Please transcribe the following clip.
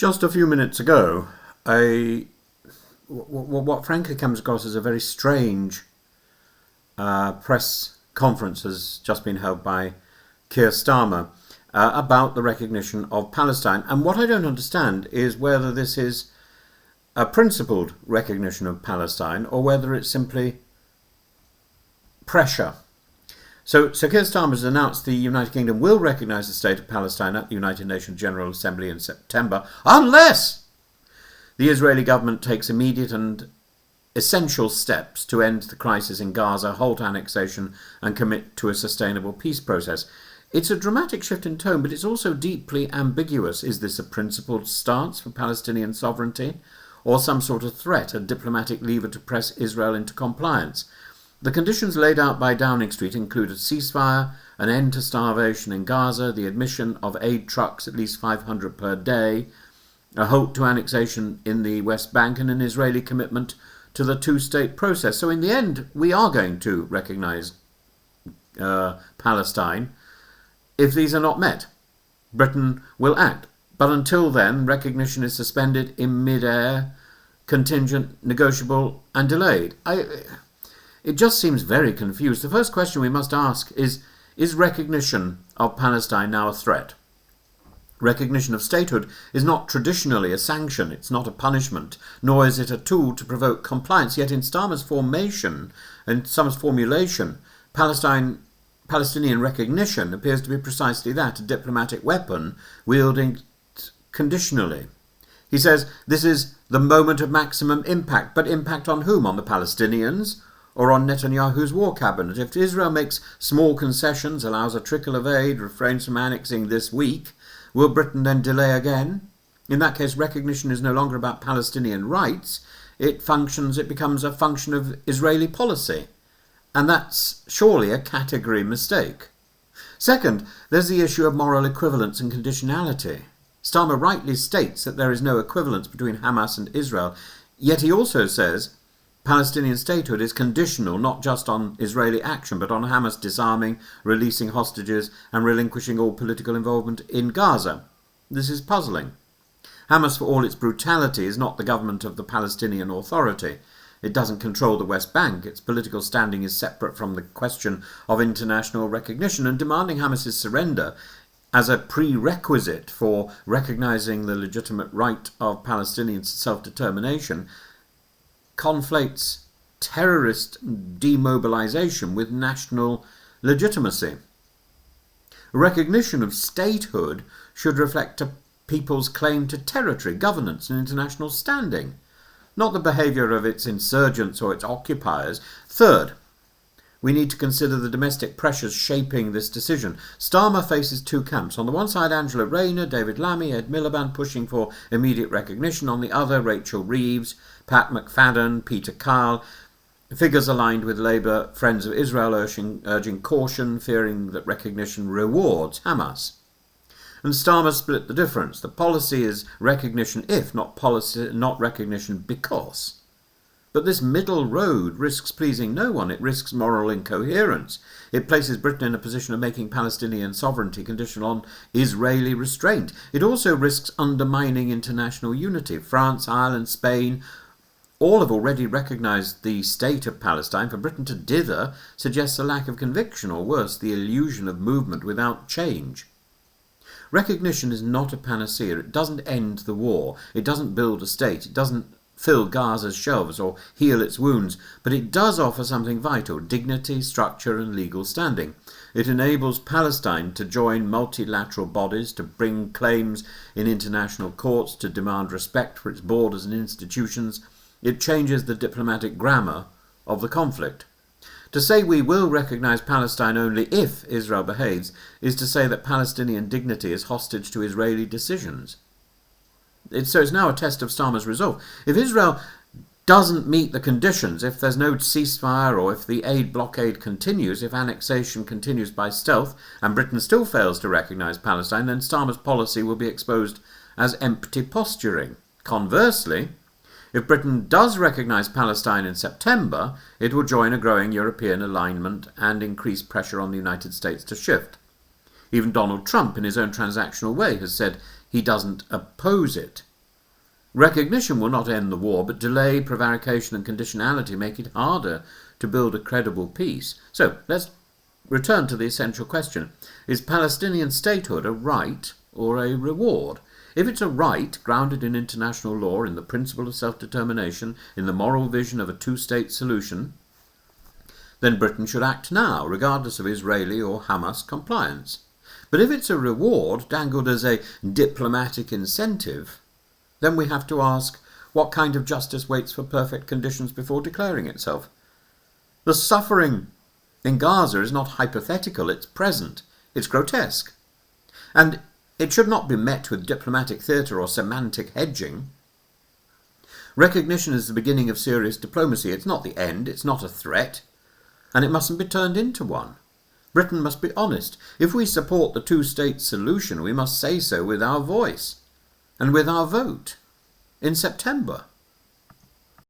Just a few minutes ago, what frankly comes across as a very strange press conference has just been held by Keir Starmer about the recognition of Palestine. And what I don't understand is whether this is a principled recognition of Palestine or whether it's simply pressure. So Keir Starmer has announced the United Kingdom will recognise the state of Palestine at the United Nations General Assembly in September, unless the Israeli government takes immediate and essential steps to end the crisis in Gaza, halt annexation and commit to a sustainable peace process. It's a dramatic shift in tone, but it's also deeply ambiguous. Is this a principled stance for Palestinian sovereignty or some sort of threat, a diplomatic lever to press Israel into compliance? The conditions laid out by Downing Street include a ceasefire, an end to starvation in Gaza, the admission of aid trucks, at least 500 per day, a halt to annexation in the West Bank, and an Israeli commitment to the two-state process. So in the end, we are going to recognise Palestine. If these are not met, Britain will act. But until then, recognition is suspended in mid-air, contingent, negotiable and delayed. It just seems very confused. The first question we must ask is recognition of Palestine now a threat? Recognition of statehood is not traditionally a sanction, it's not a punishment, nor is it a tool to provoke compliance. Yet in Starmer's formulation, Palestinian recognition appears to be precisely that, a diplomatic weapon wielded conditionally. He says this is the moment of maximum impact, but impact on whom? On the Palestinians or on Netanyahu's war cabinet? If Israel makes small concessions, allows a trickle of aid, refrains from annexing this week, will Britain then delay again? In that case, recognition is no longer about Palestinian rights. It becomes a function of Israeli policy. And that's surely a category mistake. Second, there's the issue of moral equivalence and conditionality. Starmer rightly states that there is no equivalence between Hamas and Israel, yet he also says Palestinian statehood is conditional not just on Israeli action, but on Hamas disarming, releasing hostages and relinquishing all political involvement in Gaza. This is puzzling. Hamas, for all its brutality, is not the government of the Palestinian Authority. It doesn't control the West Bank. Its political standing is separate from the question of international recognition, and demanding Hamas's surrender as a prerequisite for recognising the legitimate right of Palestinians to self-determination conflates terrorist demobilisation with national legitimacy. Recognition of statehood should reflect a people's claim to territory, governance and international standing, not the behaviour of its insurgents or its occupiers. Third, we need to consider the domestic pressures shaping this decision. Starmer faces two camps. On the one side, Angela Rayner, David Lammy, Ed Miliband pushing for immediate recognition. On the other, Rachel Reeves, Pat McFadden, Peter Kyle, figures aligned with Labour Friends of Israel urging caution, fearing that recognition rewards Hamas. And Starmer split the difference. The policy is recognition if, not recognition because. But this middle road risks pleasing no one. It risks moral incoherence. It places Britain in a position of making Palestinian sovereignty conditional on Israeli restraint. It also risks undermining international unity. France, Ireland, Spain, all have already recognised the state of Palestine. For Britain to dither suggests a lack of conviction, or worse, the illusion of movement without change. Recognition is not a panacea. It doesn't end the war. It doesn't build a state. It doesn't fill Gaza's shelves or heal its wounds, but it does offer something vital: dignity, structure and legal standing. It enables Palestine to join multilateral bodies, to bring claims in international courts, to demand respect for its borders and institutions. It changes the diplomatic grammar of the conflict. To say we will recognise Palestine only if Israel behaves is to say that Palestinian dignity is hostage to Israeli decisions. So it's now a test of Starmer's resolve. If Israel doesn't meet the conditions, if there's no ceasefire or if the aid blockade continues, if annexation continues by stealth and Britain still fails to recognise Palestine, then Starmer's policy will be exposed as empty posturing. Conversely, if Britain does recognise Palestine in September, it will join a growing European alignment and increase pressure on the United States to shift. Even Donald Trump, in his own transactional way, has said he doesn't oppose it. Recognition will not end the war, but delay, prevarication and conditionality make it harder to build a credible peace. So let's return to the essential question. Is Palestinian statehood a right or a reward? If it's a right, grounded in international law, in the principle of self-determination, in the moral vision of a two-state solution, then Britain should act now, regardless of Israeli or Hamas compliance. But if it's a reward, dangled as a diplomatic incentive, then we have to ask, what kind of justice waits for perfect conditions before declaring itself? The suffering in Gaza is not hypothetical, it's present, it's grotesque. And it should not be met with diplomatic theatre or semantic hedging. Recognition is the beginning of serious diplomacy. It's not the end, it's not a threat, and it mustn't be turned into one. Britain must be honest. If we support the two-state solution, we must say so with our voice and with our vote in September.